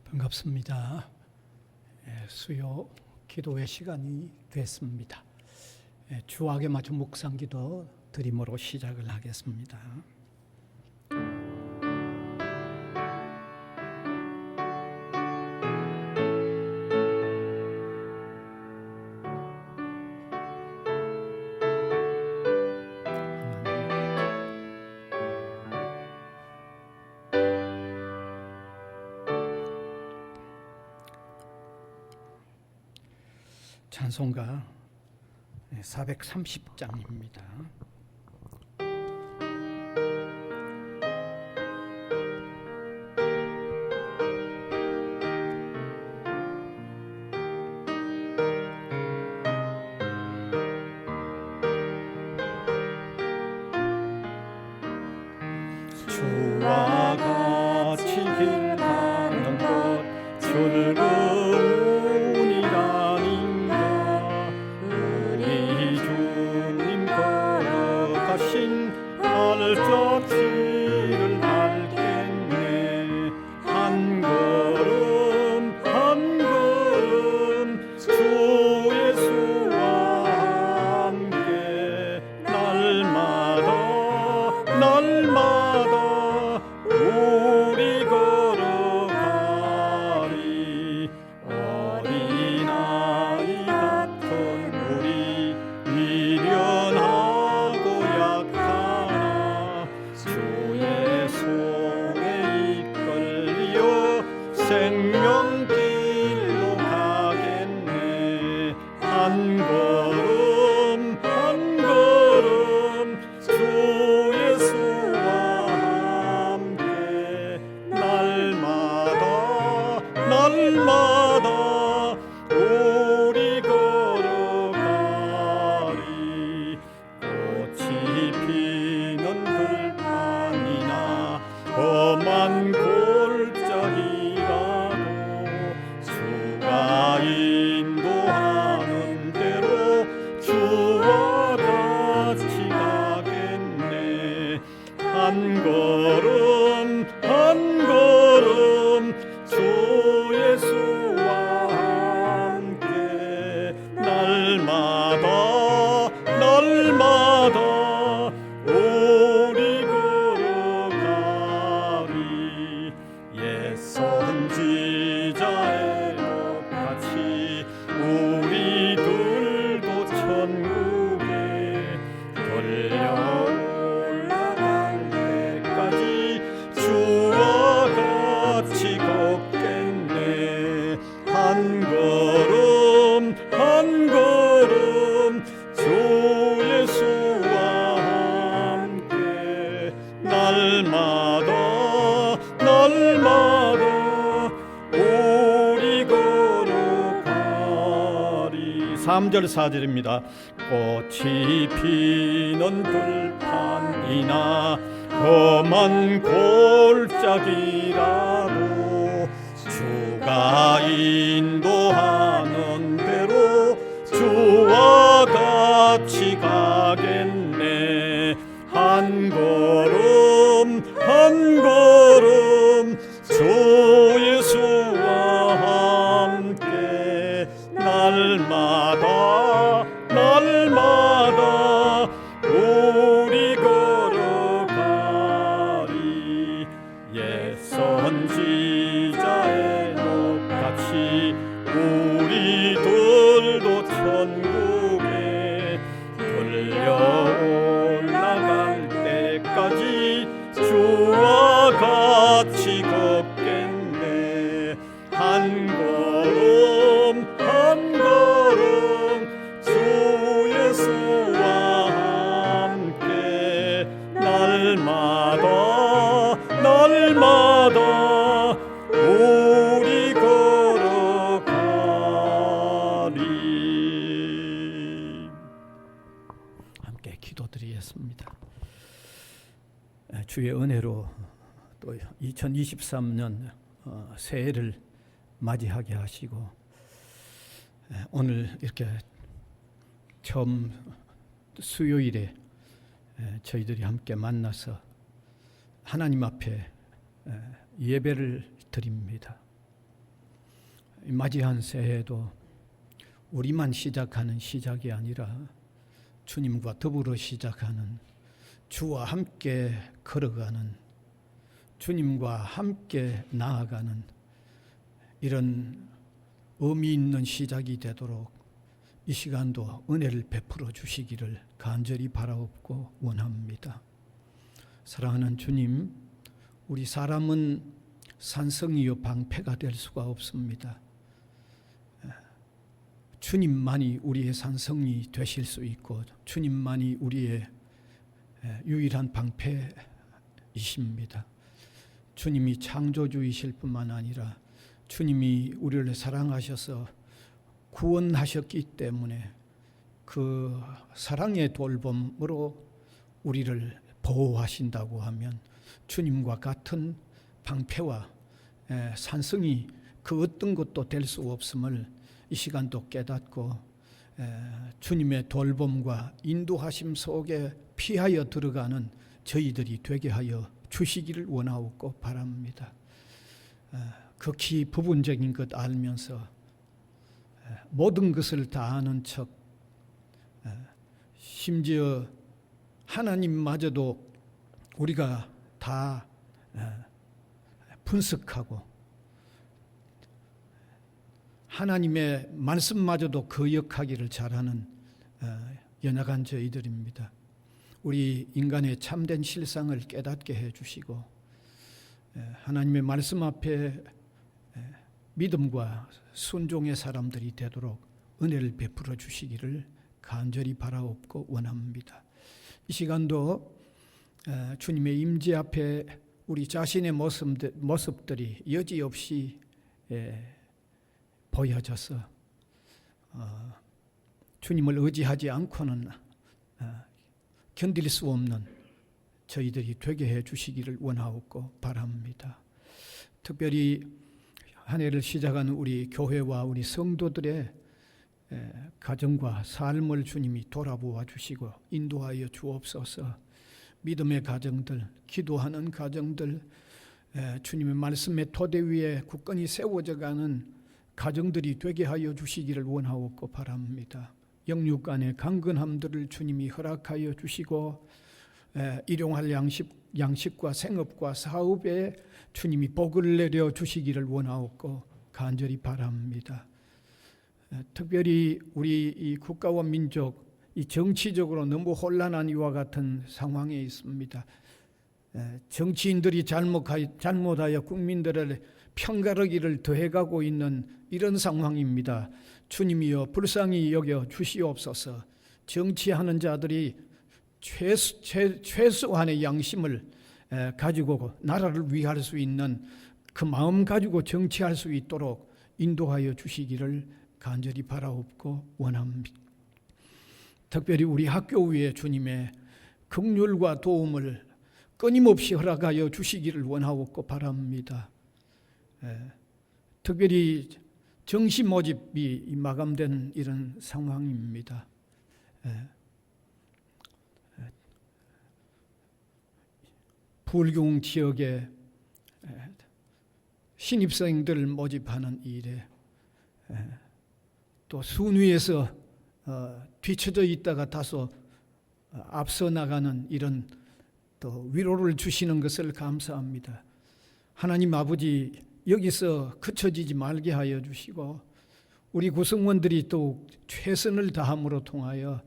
반갑습니다. 수요 기도의 시간이 됐습니다. 주악에 맞춘 묵상기도 드림으로 시작을 하겠습니다. 찬송가 430장입니다. 주와 같이 길 가는 것 즐거우니라닌가. 우리 주님 걸어가신 발자취를 밟겠네. 한 걸음 한 걸음 주 예수와 함께 날마다 우리 걸어가리. 어린아이 같은 우리 미련하고 약하나 주의 손에 이끌려 생명길로 가겠네. 한 걸음 한 걸음 주 예수와 함께 날마다 우리 걸어가리. 꽃이 피는 들판이나 험한 골짜기라도 주가 인도하는 대로 주와 같이 가겠네. 한 걸음 한 걸음 주 예수와 함께 날마다 우리 걸어가리. 옛 선지자의 똑같이 우리들도 천국에 걸려 올라갈 때까지 주와 같이 걷겠네. 한 걸음 한 걸음 주 예수와 함께 날마다 우리 걸어가리. 3절 4절입니다. 꽃이 피는 들판이나 험한 골짜기라도 주가 인도하는 대로 주와 같이 가겠네. 한 걸음 한 걸음 주 예수와 함께 날마다 우리 걸어가리. 옛 선지자의 똑같이 우리들도 천국에 걸려 올라갈 때까지 주와 같이 걷겠네. 한 걸음 한 걸음 주 예수와 함께 날마다 우리 걸어가리. 함께 기도드리겠습니다. 주의 은혜로 또 2023년 새해를 맞이하게 하시고 오늘 이렇게 처음 수요일에 저희들이 함께 만나서 하나님 앞에 예배를 드립니다. 맞이한 새해도 우리만 시작하는 시작이 아니라 주님과 더불어 시작하는, 주와 함께 걸어가는, 주님과 함께 나아가는 이런 의미 있는 시작이 되도록 이 시간도 은혜를 베풀어 주시기를 간절히 바라옵고 원합니다. 사랑하는 주님, 우리 사람은 산성이요 방패가 될 수가 없습니다. 주님만이 우리의 산성이 되실 수 있고 주님만이 우리의 유일한 방패이십니다. 주님이 창조주이실 뿐만 아니라 주님이 우리를 사랑하셔서 구원하셨기 때문에 그 사랑의 돌봄으로 우리를 보호하신다고 하면 주님과 같은 방패와 산성이 그 어떤 것도 될 수 없음을 이 시간도 깨닫고 주님의 돌봄과 인도하심 속에 피하여 들어가는 저희들이 되게 하여 주시기를 원하옵고 바랍니다. 극히 부분적인 것 알면서 모든 것을 다 아는 척, 심지어 하나님마저도 우리가 다 분석하고 하나님의 말씀마저도 거역하기를 잘하는 연약한 저희들입니다. 우리 인간의 참된 실상을 깨닫게 해주시고 하나님의 말씀 앞에 믿음과 순종의 사람들이 되도록 은혜를 베풀어 주시기를 간절히 바라옵고 원합니다. 이 시간도 주님의 임재 앞에 우리 자신의 모습들이 여지없이 보여져서 주님을 의지하지 않고는 견딜 수 없는 저희들이 되게 해 주시기를 원하옵고 바랍니다. 특별히 한 해를 시작하는 우리 교회와 우리 성도들의 가정과 삶을 주님이 돌아보아 주시고 인도하여 주옵소서. 믿음의 가정들, 기도하는 가정들, 주님의 말씀의 토대 위에 굳건히 세워져가는 가정들이 되게 하여 주시기를 원하옵고 바랍니다. 영육 간의 강건함들을 주님이 허락하여 주시고 일용할 양식과 생업과 사업에 주님이 복을 내려 주시기를 원하옵고 간절히 바랍니다. 특별히 우리 이 국가와 민족, 이 정치적으로 너무 혼란한 이와 같은 상황에 있습니다. 정치인들이 잘못하여 국민들의 편가르기를 더해가고 있는 이런 상황입니다. 주님이여 불쌍히 여겨 주시옵소서. 정치하는 자들이 최소한의 양심을 가지고 나라를 위할 수 있는 그 마음 가지고 정치할 수 있도록 인도하여 주시기를 간절히 바라옵고 원합니다. 특별히 우리 학교 위에 주님의 긍휼과 도움을 끊임없이 허락하여 주시기를 원하옵고 바랍니다. 특별히 정시 모집이 마감된 이런 상황입니다. 불경 지역에 신입생들을 모집하는 일에 또 순위에서 뒤쳐져 있다가 다소 앞서 나가는 이런 또 위로를 주시는 것을 감사합니다. 하나님 아버지, 여기서 그쳐지지 말게 하여 주시고 우리 구성원들이 또 최선을 다함으로 통하여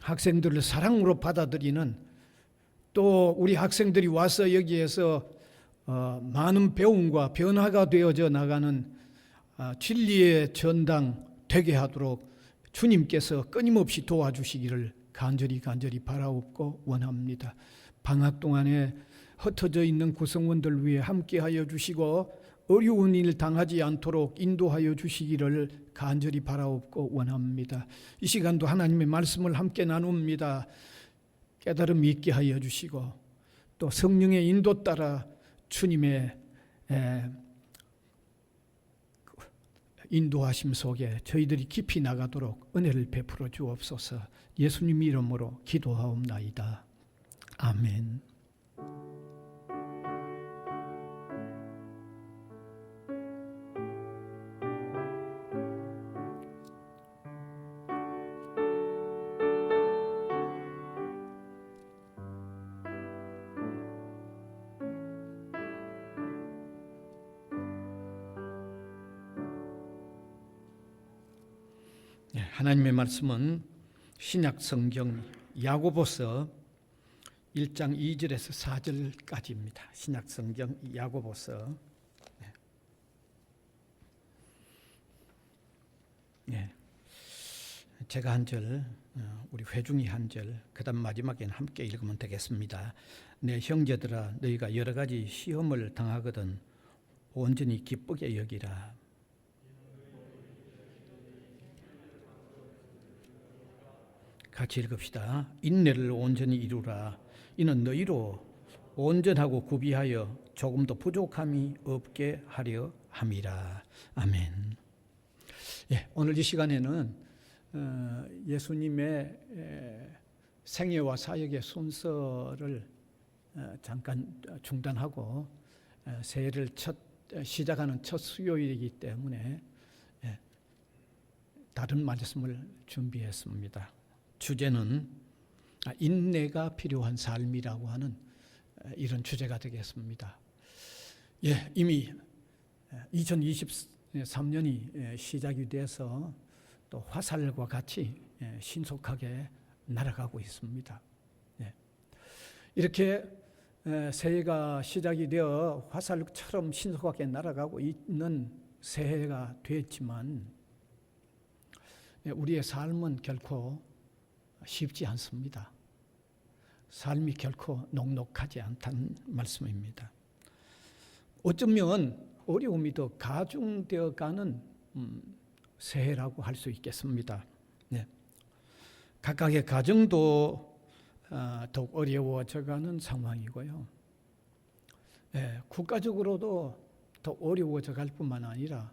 학생들을 사랑으로 받아들이는, 또 우리 학생들이 와서 여기에서 많은 배움과 변화가 되어져 나가는 진리의 전당 되게 하도록 주님께서 끊임없이 도와주시기를 간절히 바라옵고 원합니다. 방학 동안에 흩어져 있는 구성원들 위해 함께하여 주시고 어려운 일 당하지 않도록 인도하여 주시기를 간절히 바라옵고 원합니다. 이 시간도 하나님의 말씀을 함께 나눕니다. 깨달음이 있게 하여 주시고 또 성령의 인도 따라 주님의 인도하심 속에 저희들이 깊이 나가도록 은혜를 베풀어 주옵소서. 예수님 이름으로 기도하옵나이다. 아멘. 하나님의 말씀은 신약 성경 야고보서 1장 2절에서 4절까지입니다. 신약 성경 야고보서. 제가 한 절, 우리 회중이 한 절, 그다음 마지막에는 함께 읽으면 되겠습니다. 내 형제들아, 너희가 여러 가지 시험을 당하거든 온전히 기쁘게 여기라. 같이 읽읍시다. 인내를 온전히 이루라. 이는 너희로 온전하고 구비하여 조금도 부족함이 없게 하려 함이라. 아멘. 오늘 이 시간에는 예수님의 생애와 사역의 순서를 잠깐 중단하고 새해를 시작하는 첫 수요일이기 때문에 다른 말씀을 준비했습니다. 주제는 인내가 필요한 삶이라고 하는 이런 주제가 되겠습니다. 이미 2023년이 시작이 돼서 또 화살과 같이 신속하게 날아가고 있습니다. 이렇게 새해가 시작이 되어 화살처럼 신속하게 날아가고 있는 새해가 됐지만 우리의 삶은 결코 쉽지 않습니다. 삶이 결코 녹록하지 않다는 말씀입니다. 어쩌면 어려움이 더 가중되어 가는 새해라고 할 수 있겠습니다. 각각의 가정도 더욱 어려워져가는 상황이고요. 국가적으로도 더 어려워져 갈 뿐만 아니라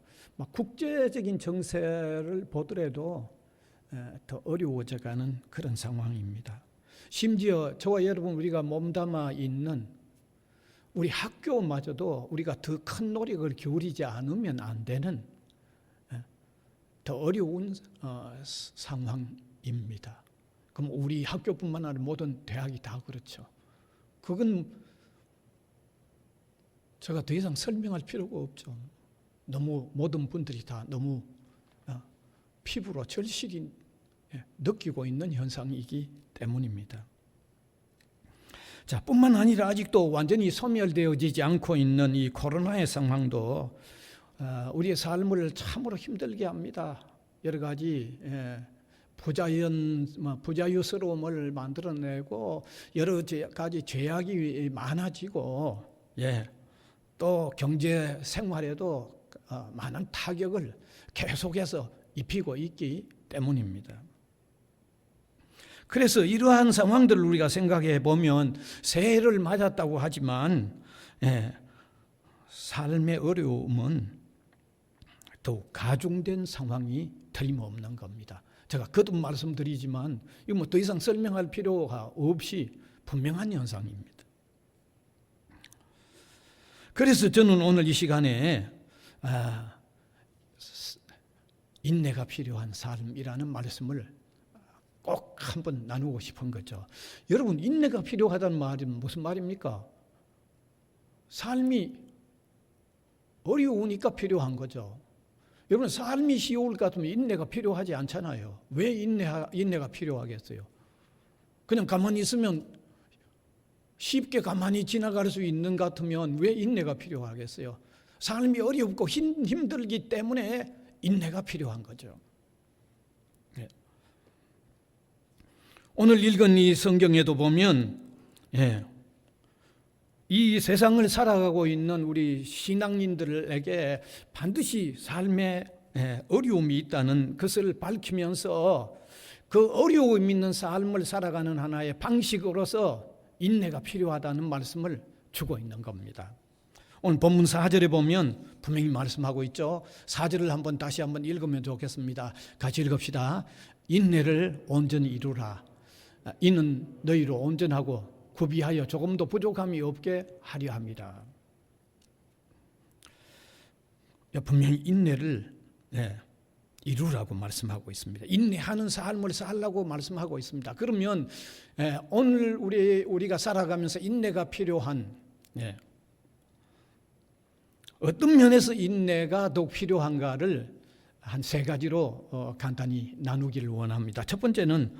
국제적인 정세를 보더라도 더 어려워져 가는 그런 상황입니다. 심지어 저와 여러분 우리가 몸담아 있는 우리 학교마저도 우리가 더 큰 노력을 기울이지 않으면 안 되는 더 어려운 상황입니다. 그럼 우리 학교뿐만 아니라 모든 대학이 다 그렇죠. 그건 제가 더 이상 설명할 필요가 없죠. 너무 모든 분들이 다 너무 피부로 절실히 느끼고 있는 현상이기 때문입니다. 자, 뿐만 아니라 아직도 완전히 소멸되어지지 않고 있는 이 코로나의 상황도 우리의 삶을 참으로 힘들게 합니다. 여러 가지 부자유스러움을 만들어내고 여러 가지 죄악이 많아지고 또 경제 생활에도 많은 타격을 계속해서 입히고 있기 때문입니다. 그래서 이러한 상황들을 우리가 생각해 보면 새해를 맞았다고 하지만 삶의 어려움은 더욱 가중된 상황이 틀림없는 겁니다. 제가 거듭 말씀드리지만 이거 더 이상 설명할 필요가 없이 분명한 현상입니다. 그래서 저는 오늘 이 시간에 인내가 필요한 삶이라는 말씀을 꼭 한번 나누고 싶은 거죠. 여러분, 인내가 필요하다는 말은 무슨 말입니까? 삶이 어려우니까 필요한 거죠. 여러분, 삶이 쉬울 것 같으면 인내가 필요하지 않잖아요. 왜 인내가 필요하겠어요? 그냥 가만히 있으면 쉽게 가만히 지나갈 수 있는 것 같으면 왜 인내가 필요하겠어요? 삶이 어렵고 힘들기 때문에 인내가 필요한 거죠. 오늘 읽은 이 성경에도 보면 이 세상을 살아가고 있는 우리 신앙인들에게 반드시 삶에 어려움이 있다는 것을 밝히면서 그 어려움 있는 삶을 살아가는 하나의 방식으로서 인내가 필요하다는 말씀을 주고 있는 겁니다. 오늘 본문 4절에 보면 분명히 말씀하고 있죠. 4절을 다시 한번 읽으면 좋겠습니다. 같이 읽읍시다. 인내를 온전히 이루라. 이는 너희로 온전하고 구비하여 조금도 부족함이 없게 하려 함이라. 분명히 인내를 이루라고 말씀하고 있습니다. 인내하는 삶을 살라고 말씀하고 있습니다. 그러면 오늘 우리가 살아가면서 인내가 필요한 어떤 면에서 인내가 더욱 필요한가를 한 세 가지로 간단히 나누기를 원합니다. 첫 번째는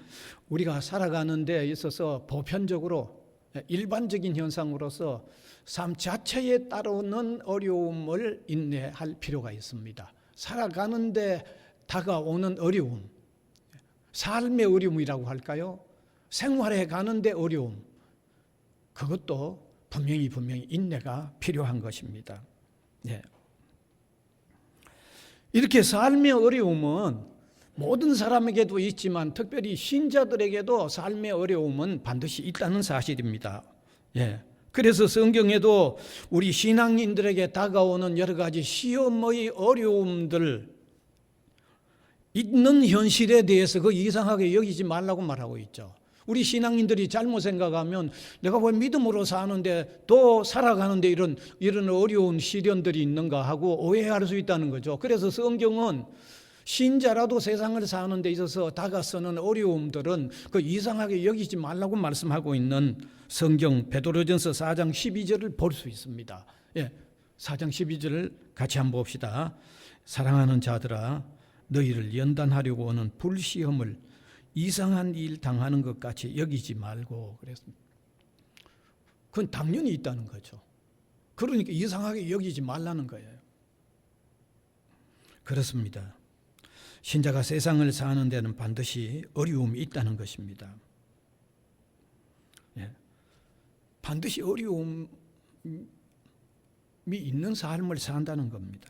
우리가 살아가는 데 있어서 보편적으로 일반적인 현상으로서 삶 자체에 따르는 어려움을 인내할 필요가 있습니다. 살아가는 데 다가오는 어려움, 삶의 어려움이라고 할까요? 생활해 가는데 어려움, 그것도 분명히 인내가 필요한 것입니다. 네. 이렇게 삶의 어려움은 모든 사람에게도 있지만 특별히 신자들에게도 삶의 어려움은 반드시 있다는 사실입니다. 예. 그래서 성경에도 우리 신앙인들에게 다가오는 여러 가지 시험의 어려움들 있는 현실에 대해서 그 이상하게 여기지 말라고 말하고 있죠. 우리 신앙인들이 잘못 생각하면 내가 왜 믿음으로 사는데 또 살아가는데 이런 어려운 시련들이 있는가 하고 오해할 수 있다는 거죠. 그래서 성경은 신자라도 세상을 사는 데 있어서 다가서는 어려움들은 그 이상하게 여기지 말라고 말씀하고 있는 성경 베드로전서 4장 12절을 볼 수 있습니다. 예, 4장 12절을 같이 한번 봅시다. 사랑하는 자들아 너희를 연단하려고 하는 불시험을 이상한 일 당하는 것 같이 여기지 말고 그랬습니다. 그건 당연히 있다는 거죠. 그러니까 이상하게 여기지 말라는 거예요. 그렇습니다. 신자가 세상을 사는 데는 반드시 어려움이 있다는 것입니다. 예. 반드시 어려움이 있는 삶을 산다는 겁니다.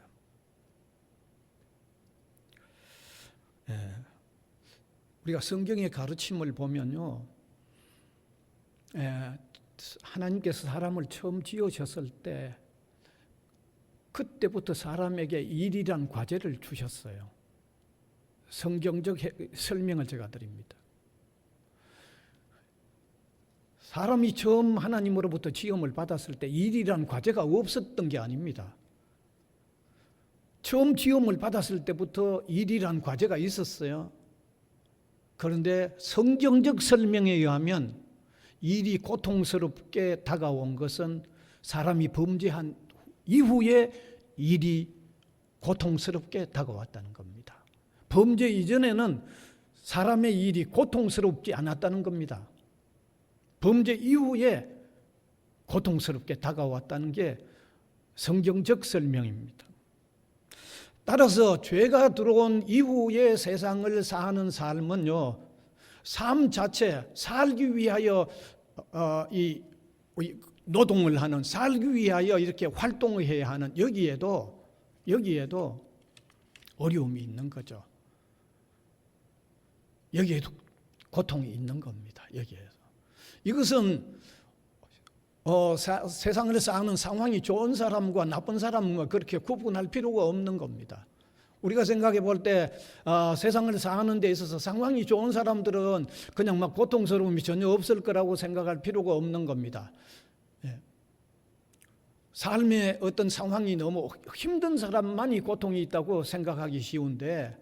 예. 우리가 성경의 가르침을 보면요, 하나님께서 사람을 처음 지으셨을 때 그때부터 사람에게 일이란 과제를 주셨어요. 성경적 설명을 제가 드립니다. 사람이 처음 하나님으로부터 지음을 받았을 때 일이란 과제가 없었던 게 아닙니다. 처음 지음을 받았을 때부터 일이란 과제가 있었어요. 그런데 성경적 설명에 의하면 일이 고통스럽게 다가온 것은 사람이 범죄한 이후에 일이 고통스럽게 다가왔다는 겁니다. 범죄 이전에는 사람의 일이 고통스럽지 않았다는 겁니다. 범죄 이후에 고통스럽게 다가왔다는 게 성경적 설명입니다. 따라서 죄가 들어온 이후에 세상을 사는 삶은요, 삶 자체 살기 위하여 이 노동을 하는, 살기 위하여 이렇게 활동을 해야 하는 여기에도 어려움이 있는 거죠. 여기에도 고통이 있는 겁니다. 여기에서 이것은 세상을 사는 상황이 좋은 사람과 나쁜 사람과 그렇게 구분할 필요가 없는 겁니다. 우리가 생각해 볼 때 세상을 사는 데 있어서 상황이 좋은 사람들은 그냥 막 고통스러움이 전혀 없을 거라고 생각할 필요가 없는 겁니다. 예. 삶의 어떤 상황이 너무 힘든 사람만이 고통이 있다고 생각하기 쉬운데,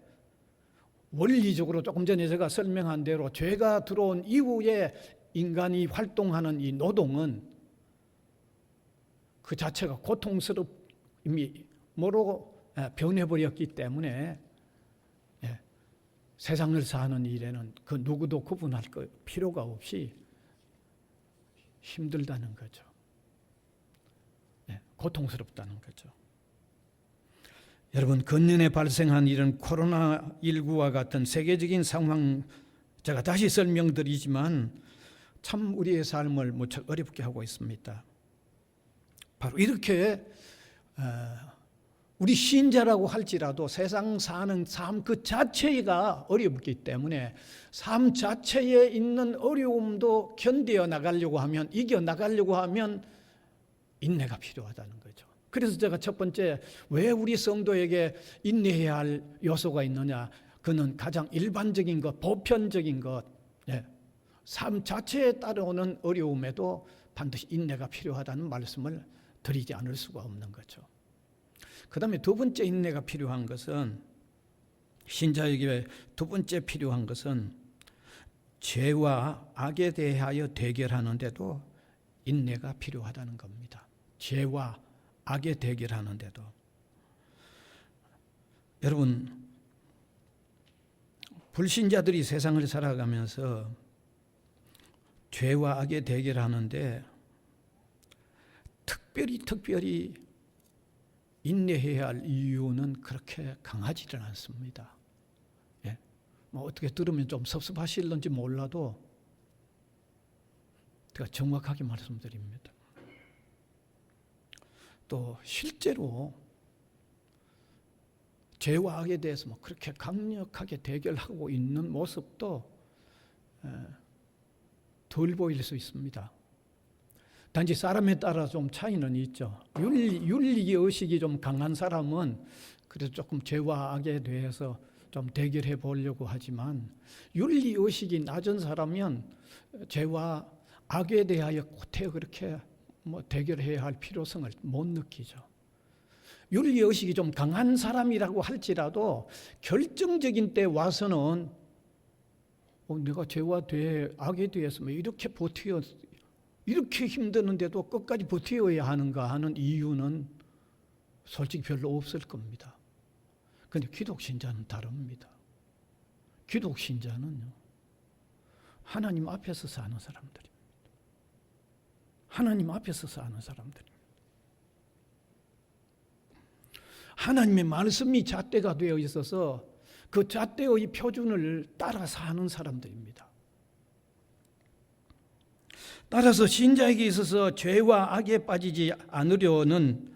원리적으로 조금 전에 제가 설명한 대로 죄가 들어온 이후에 인간이 활동하는 이 노동은 그 자체가 고통스럽음이 모르고 변해버렸기 때문에 세상을 사는 일에는 그 누구도 구분할 필요가 없이 힘들다는 거죠. 고통스럽다는 거죠. 여러분, 근년에 발생한 이런 코로나19와 같은 세계적인 상황, 제가 다시 설명드리지만 참 우리의 삶을 무척 어렵게 하고 있습니다. 바로 이렇게 우리 신자라고 할지라도 세상 사는 삶 그 자체가 어렵기 때문에 삶 자체에 있는 어려움도 견뎌 나가려고 하면, 이겨 나가려고 하면 인내가 필요하다는 거죠. 그래서 제가 첫 번째, 왜 우리 성도에게 인내해야 할 요소가 있느냐, 그는 가장 일반적인 것, 보편적인 것, 삶 자체에 따라오는 어려움에도 반드시 인내가 필요하다는 말씀을 드리지 않을 수가 없는 거죠. 그 다음에 두 번째 인내가 필요한 것은, 신자에게 두 번째 필요한 것은 죄와 악에 대하여 대결하는데도 인내가 필요하다는 겁니다. 죄와 악에 대결하는데도. 여러분, 불신자들이 세상을 살아가면서 죄와 악의 대결하는데 특별히 인내해야 할 이유는 그렇게 강하지는 않습니다. 예? 뭐 어떻게 들으면 좀 섭섭하실런지 몰라도 제가 정확하게 말씀드립니다. 또 실제로 죄와 악에 대해서 뭐 그렇게 강력하게 대결하고 있는 모습도 덜 보일 수 있습니다. 단지 사람에 따라 좀 차이는 있죠. 윤리의식이 좀 강한 사람은 그래서 조금 죄와 악에 대해서 좀 대결해 보려고 하지만 윤리의식이 낮은 사람은 죄와 악에 대하여 곧해 그렇게 뭐 대결해야 할 필요성을 못 느끼죠. 윤리의식이 좀 강한 사람이라고 할지라도 결정적인 때 와서는 내가 죄와 악에 대해서 이렇게 이렇게 힘드는데도 끝까지 버텨야 하는가 하는 이유는 솔직히 별로 없을 겁니다. 그런데 기독신자는 다릅니다. 기독신자는요, 하나님 앞에서 사는 사람들입니다. 하나님 앞에서 사는 사람들입니다. 하나님의 말씀이 잣대가 되어 있어서 그 잣대의 표준을 따라 사는 사람들입니다. 따라서 신자에게 있어서 죄와 악에 빠지지 않으려는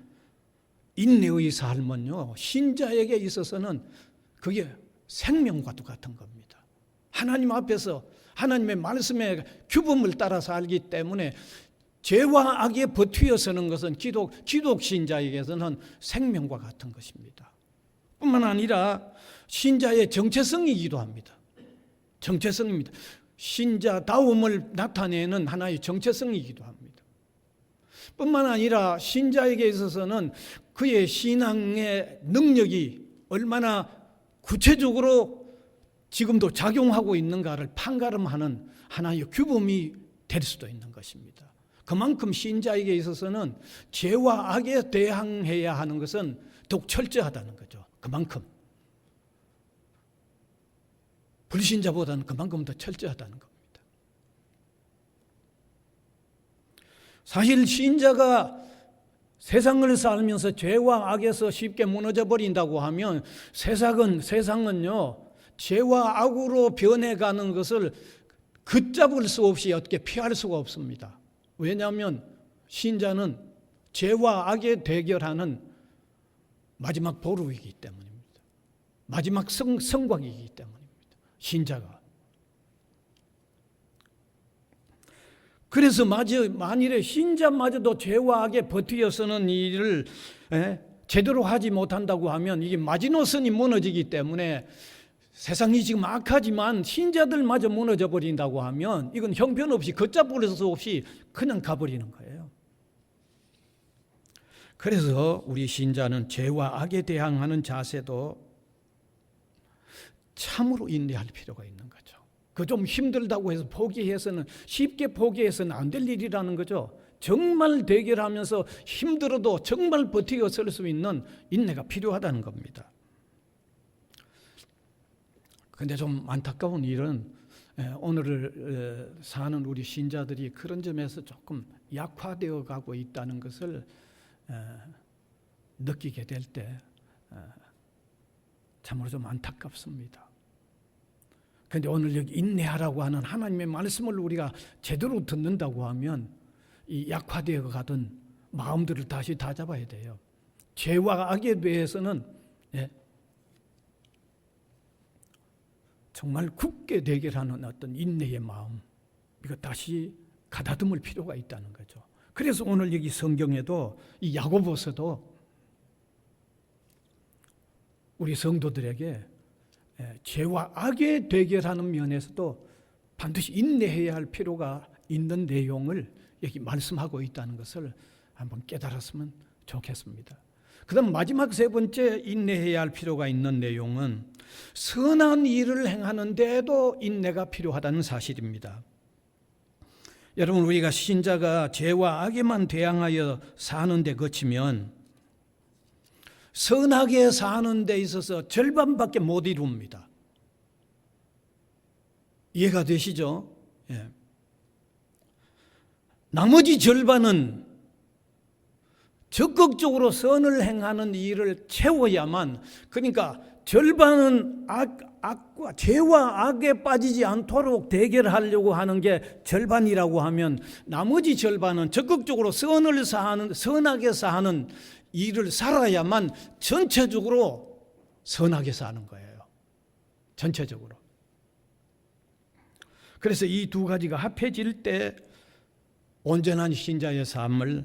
인내의 삶은요, 신자에게 있어서는 그게 생명과도 같은 겁니다. 하나님 앞에서 하나님의 말씀의 규범을 따라 살기 때문에 죄와 악에 버티어 서는 것은 기독 신자에게서는 생명과 같은 것입니다. 뿐만 아니라 신자의 정체성이기도 합니다. 정체성입니다. 신자다움을 나타내는 하나의 정체성이기도 합니다. 뿐만 아니라 신자에게 있어서는 그의 신앙의 능력이 얼마나 구체적으로 지금도 작용하고 있는가를 판가름하는 하나의 규범이 될 수도 있는 것입니다. 그만큼 신자에게 있어서는 죄와 악에 대항해야 하는 것은 더욱 철저하다는 거죠. 그만큼. 불신자보다는 그만큼 더 철저하다는 겁니다. 사실 신자가 세상을 살면서 죄와 악에서 쉽게 무너져 버린다고 하면 세상은요, 죄와 악으로 변해가는 것을 걷잡을 수 없이 어떻게 피할 수가 없습니다. 왜냐하면 신자는 죄와 악에 대결하는 마지막 보루이기 때문입니다. 마지막 성곽이기 때문입니다. 신자가. 그래서 만일에 신자마저도 죄와 악에 버티어 서는 일을 제대로 하지 못한다고 하면 이게 마지노선이 무너지기 때문에 세상이 지금 악하지만 신자들마저 무너져 버린다고 하면 이건 형편없이 걷잡을 수 없이 그냥 가버리는 거예요. 그래서 우리 신자는 죄와 악에 대항하는 자세도 참으로 인내할 필요가 있는 거죠. 그 좀 힘들다고 해서 쉽게 포기해서는 안 될 일이라는 거죠. 정말 대결하면서 힘들어도 정말 버티고 설 수 있는 인내가 필요하다는 겁니다. 그런데 좀 안타까운 일은 오늘을 사는 우리 신자들이 그런 점에서 조금 약화되어 가고 있다는 것을 느끼게 될 때 참으로 좀 안타깝습니다. 그런데 오늘 여기 인내하라고 하는 하나님의 말씀을 우리가 제대로 듣는다고 하면 이 약화되어 가던 마음들을 다시 다잡아야 돼요. 죄와 악에 대해서는 정말 굳게 대결하는 어떤 인내의 마음, 이거 다시 가다듬을 필요가 있다는 거죠. 그래서 오늘 여기 성경에도 이 야고보서도 우리 성도들에게 죄와 악에 대결하는 면에서도 반드시 인내해야 할 필요가 있는 내용을 여기 말씀하고 있다는 것을 한번 깨달았으면 좋겠습니다. 그 다음 마지막 세 번째 인내해야 할 필요가 있는 내용은 선한 일을 행하는데도 인내가 필요하다는 사실입니다. 여러분, 우리가 신자가 죄와 악에만 대항하여 사는 데 그치면 선하게 사는 데 있어서 절반밖에 못 이룹니다. 이해가 되시죠? 예. 나머지 절반은 적극적으로 선을 행하는 일을 채워야만, 그러니까 절반은 악과 죄와 악에 빠지지 않도록 대결하려고 하는 게 절반이라고 하면, 나머지 절반은 적극적으로 선하게 사는 일을 살아야만 전체적으로 선하게 사는 거예요. 전체적으로. 그래서 이 두 가지가 합해질 때 온전한 신자의 삶을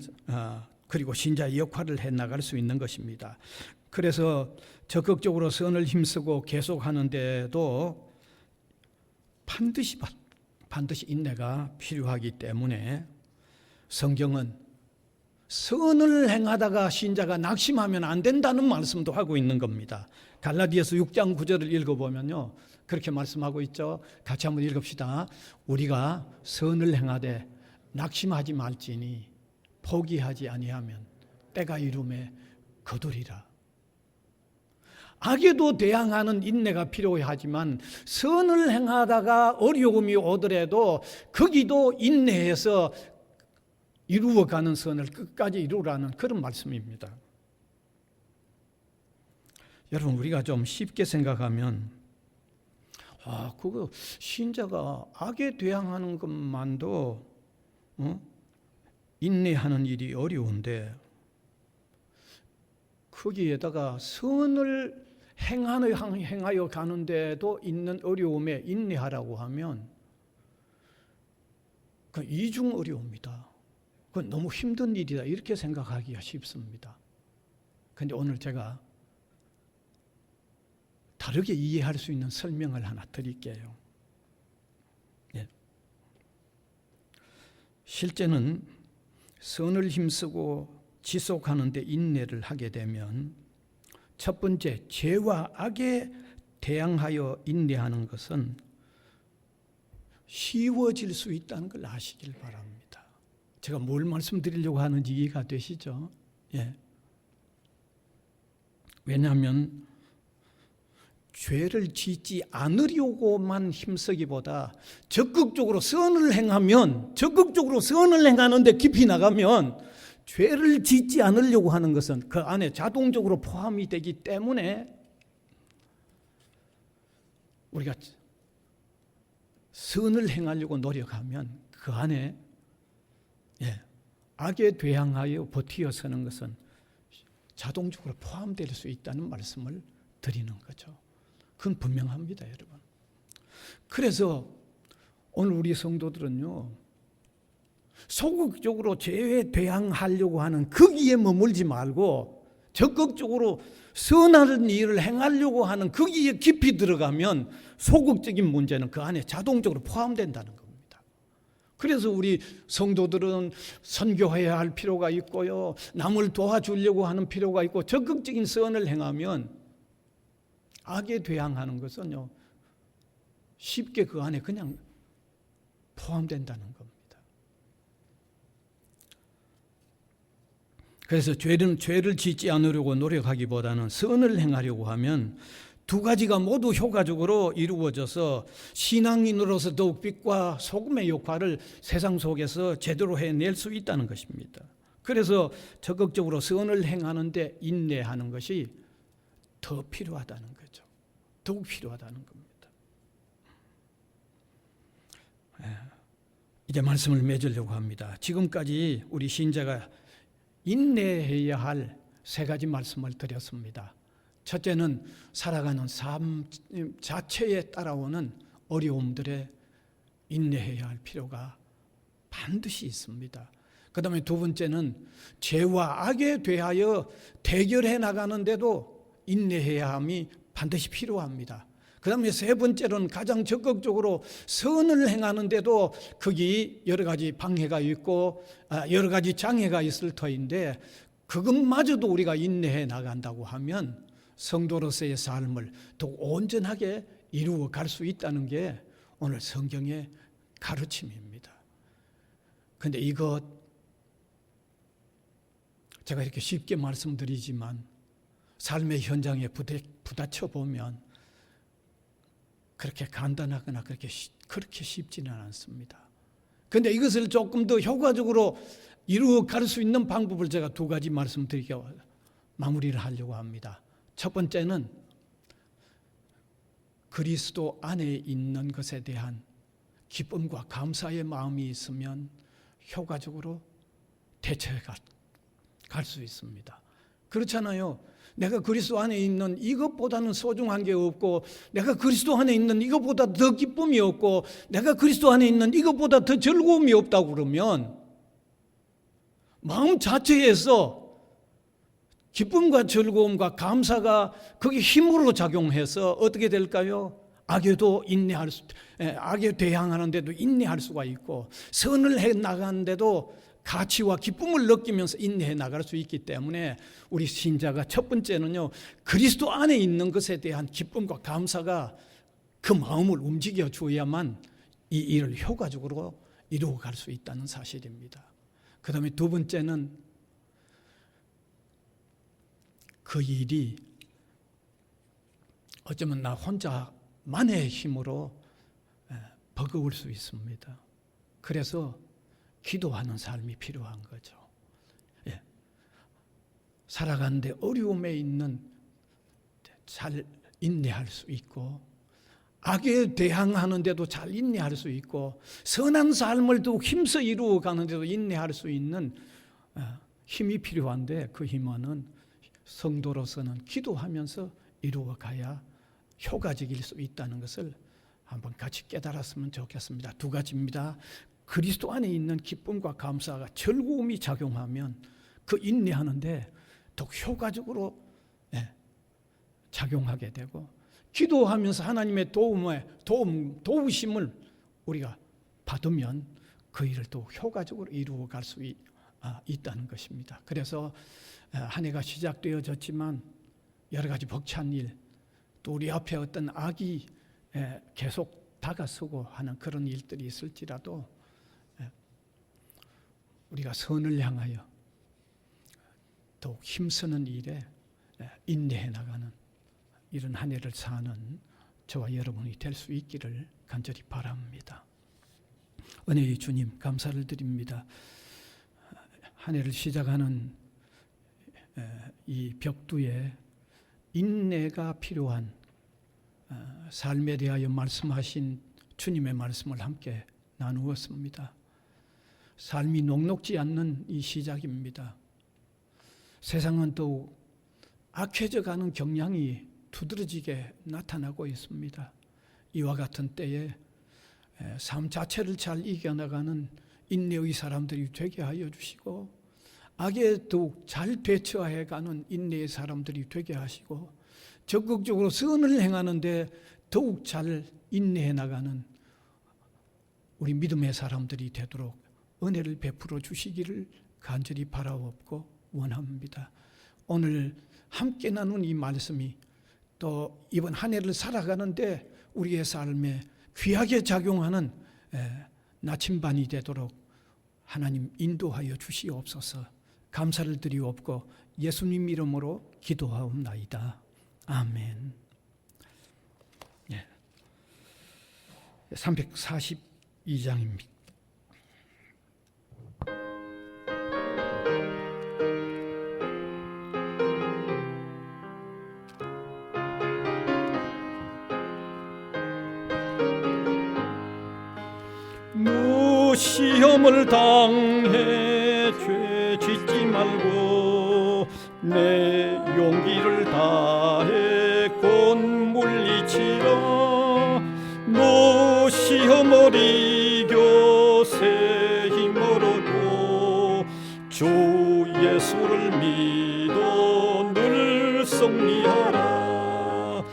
그리고 신자의 역할을 해나갈 수 있는 것입니다. 그래서 적극적으로 선을 힘쓰고 계속하는데도 반드시 인내가 필요하기 때문에 성경은 선을 행하다가 신자가 낙심하면 안 된다는 말씀도 하고 있는 겁니다. 갈라디아서 6장 9절을 읽어보면요, 그렇게 말씀하고 있죠. 같이 한번 읽읍시다. 우리가 선을 행하되 낙심하지 말지니 포기하지 아니하면 때가 이름에 거두리라. 악에도 대항하는 인내가 필요하지만 선을 행하다가 어려움이 오더라도 거기도 인내해서 이루어가는 선을 끝까지 이루라는 그런 말씀입니다. 여러분, 우리가 좀 쉽게 생각하면 그거 신자가 악에 대항하는 것만도 인내하는 일이 어려운데 거기에다가 선을 행하여 가는데도 있는 어려움에 인내하라고 하면 그 이중 어려움이다. 그건 너무 힘든 일이다. 이렇게 생각하기가 쉽습니다. 그런데 오늘 제가 다르게 이해할 수 있는 설명을 하나 드릴게요. 예. 실제는 선을 힘쓰고 지속하는 데 인내를 하게 되면 첫 번째, 죄와 악에 대항하여 인내하는 것은 쉬워질 수 있다는 걸 아시길 바랍니다. 제가 뭘 말씀드리려고 하는지 이해가 되시죠? 예. 왜냐하면 죄를 짓지 않으려고만 힘쓰기보다 적극적으로 선을 행하는데 깊이 나가면 죄를 짓지 않으려고 하는 것은 그 안에 자동적으로 포함이 되기 때문에 우리가 선을 행하려고 노력하면 그 안에 악에 대항하여 버티어 서는 것은 자동적으로 포함될 수 있다는 말씀을 드리는 거죠. 그건 분명합니다, 여러분. 그래서 오늘 우리 성도들은요, 소극적으로 죄에 대항하려고 하는 거기에 머물지 말고 적극적으로 선한 일을 행하려고 하는 거기에 깊이 들어가면 소극적인 문제는 그 안에 자동적으로 포함된다는 겁니다. 그래서 우리 성도들은 선교해야 할 필요가 있고요, 남을 도와주려고 하는 필요가 있고, 적극적인 선을 행하면 악에 대항하는 것은요, 쉽게 그 안에 그냥 포함된다는 겁니다. 그래서 죄를 짓지 않으려고 노력하기보다는 선을 행하려고 하면 두 가지가 모두 효과적으로 이루어져서 신앙인으로서 더욱 빛과 소금의 역할을 세상 속에서 제대로 해낼 수 있다는 것입니다. 그래서 적극적으로 선을 행하는데 인내하는 것이 더 필요하다는 거죠. 더욱 필요하다는 겁니다. 이제 말씀을 맺으려고 합니다. 지금까지 우리 신자가 인내해야 할 세 가지 말씀을 드렸습니다. 첫째는 살아가는 삶 자체에 따라오는 어려움들에 인내해야 할 필요가 반드시 있습니다. 그 다음에 두 번째는 죄와 악에 대하여 대결해 나가는데도 인내해야 함이 반드시 필요합니다. 그 다음에 세 번째로는 가장 적극적으로 선을 행하는데도 거기 여러 가지 방해가 있고 여러 가지 장애가 있을 터인데 그것마저도 우리가 인내해 나간다고 하면 성도로서의 삶을 더 온전하게 이루어 갈 수 있다는 게 오늘 성경의 가르침입니다. 그런데 이것 제가 이렇게 쉽게 말씀드리지만 삶의 현장에 부딪혀 보면 그렇게 간단하거나 그렇게 쉽지는 않습니다. 그런데 이것을 조금 더 효과적으로 이루어 갈 수 있는 방법을 제가 두 가지 말씀드리고 마무리를 하려고 합니다. 첫 번째는 그리스도 안에 있는 것에 대한 기쁨과 감사의 마음이 있으면 효과적으로 대처해 갈 수 있습니다. 그렇잖아요. 내가 그리스도 안에 있는 이것보다는 소중한 게 없고, 내가 그리스도 안에 있는 이것보다 더 기쁨이 없고, 내가 그리스도 안에 있는 이것보다 더 즐거움이 없다고 그러면 마음 자체에서 기쁨과 즐거움과 감사가 그게 힘으로 작용해서 어떻게 될까요? 악에 대항하는데도 인내할 수가 있고, 선을 해 나가는데도 가치와 기쁨을 느끼면서 인내해 나갈 수 있기 때문에 우리 신자가 첫 번째는요, 그리스도 안에 있는 것에 대한 기쁨과 감사가 그 마음을 움직여 줘야만 이 일을 효과적으로 이루어 갈 수 있다는 사실입니다. 그 다음에 두 번째는 그 일이 어쩌면 나 혼자만의 힘으로 버거울 수 있습니다. 그래서 기도하는 삶이 필요한 거죠. 살아가는데 어려움에 있는 잘 인내할 수 있고, 악에 대항하는데도 잘 인내할 수 있고, 선한 삶을 더욱 힘써 이루어 가는데도 인내할 수 있는 힘이 필요한데, 그 힘은 성도로서는 기도하면서 이루어 가야 효과적일 수 있다는 것을 한번 같이 깨달았으면 좋겠습니다. 두 가지입니다. 그리스도 안에 있는 기쁨과 감사가 즐거움이 작용하면 그 인내하는데 더 효과적으로 작용하게 되고, 기도하면서 하나님의 도우심을 우리가 받으면 그 일을 더 효과적으로 이루어 갈 수 있다는 것입니다. 그래서 한 해가 시작되어졌지만 여러 가지 벅찬 일, 또 우리 앞에 어떤 악이 계속 다가서고 하는 그런 일들이 있을지라도 우리가 선을 향하여 더욱 힘쓰는 일에 인내해 나가는 이런 한 해를 사는 저와 여러분이 될 수 있기를 간절히 바랍니다. 은혜의 주님, 감사를 드립니다. 한 해를 시작하는 이 벽두에 인내가 필요한 삶에 대하여 말씀하신 주님의 말씀을 함께 나누었습니다. 삶이 녹록지 않는 이 시작입니다. 세상은 더욱 악해져 가는 경향이 두드러지게 나타나고 있습니다. 이와 같은 때에 삶 자체를 잘 이겨나가는 인내의 사람들이 되게 하여 주시고, 악에 더욱 잘 대처해가는 인내의 사람들이 되게 하시고, 적극적으로 선을 행하는데 더욱 잘 인내해 나가는 우리 믿음의 사람들이 되도록 은혜를 베풀어 주시기를 간절히 바라옵고 원합니다. 오늘 함께 나눈 이 말씀이 또 이번 한 해를 살아가는데 우리의 삶에 귀하게 작용하는 나침반이 되도록 하나님 인도하여 주시옵소서. 감사를 드리옵고 예수님 이름으로 기도하옵나이다. 아멘. 342장입니다. 시험을 당해 죄 짓지 말고 내 용기를 다해 곧 물리치라. 너 시험을 이겨 새 힘을 얻고 주 예수를 믿어 늘 승리하라.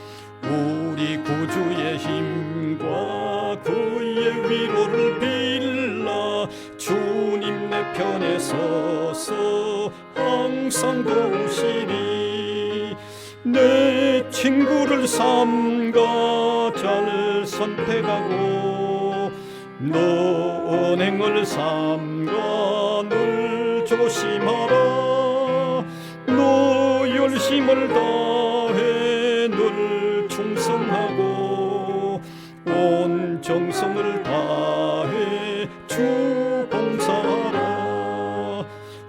우리 구주의 힘과 그의 위로를 빌라. 주님 내 편에 서서 항상 도우시리. 내 친구를 삼가 잘 선택하고 너 언행을 삼가 늘 조심하라. 너 열심을 다해 늘 충성하고 정성을 다해 주 봉사하라.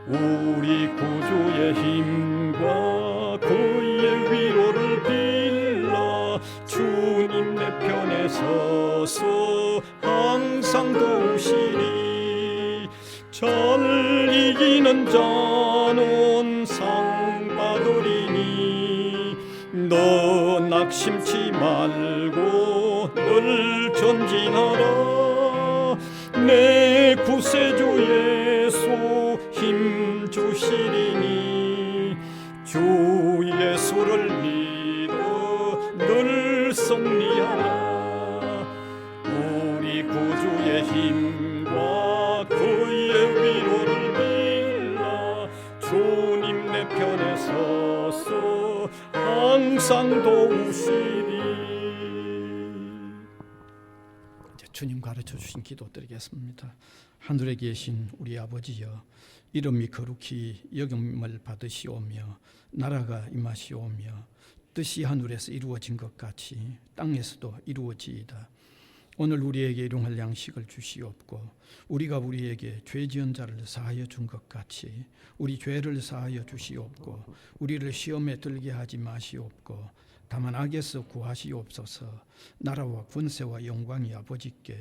우리 구주의 힘과 그의 위로를 빌라 주님 내 편에 서서 항상 도우시리. 잘 이기는 자는 상 받으리니 너 낙심치 말고 늘 전진하라. 내 구세주 예수 힘 주시리니 주 예수를 믿어 늘 승리하라. 우리 구주의 힘과 그의 위로를 빌라 주님 내 편에 서서 항상 도우시리. 이제 주님 가르쳐 주신 기도 드리겠습니다. 하늘에 계신 우리 아버지여, 이름이 거룩히 여김을 받으시오며 나라가 임하시오며 뜻이 하늘에서 이루어진 것 같이 땅에서도 이루어지이다. 오늘 우리에게 일용할 양식을 주시옵고 우리가 우리에게 죄 지은 자를 사하여 준 것 같이 우리 죄를 사하여 주시옵고 우리를 시험에 들게 하지 마시옵고 다만 악에서 구하시옵소서. 나라와 권세와 영광이 아버지께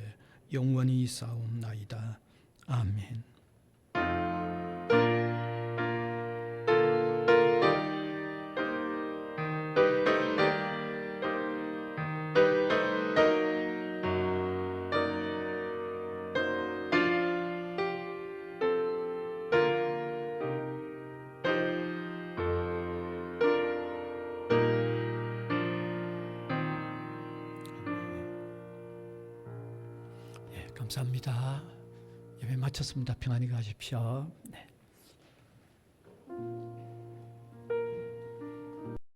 영원히 있사옵나이다. 아멘. 감사합니다. 예배 마쳤습니다. 평안히 가십시오. 네.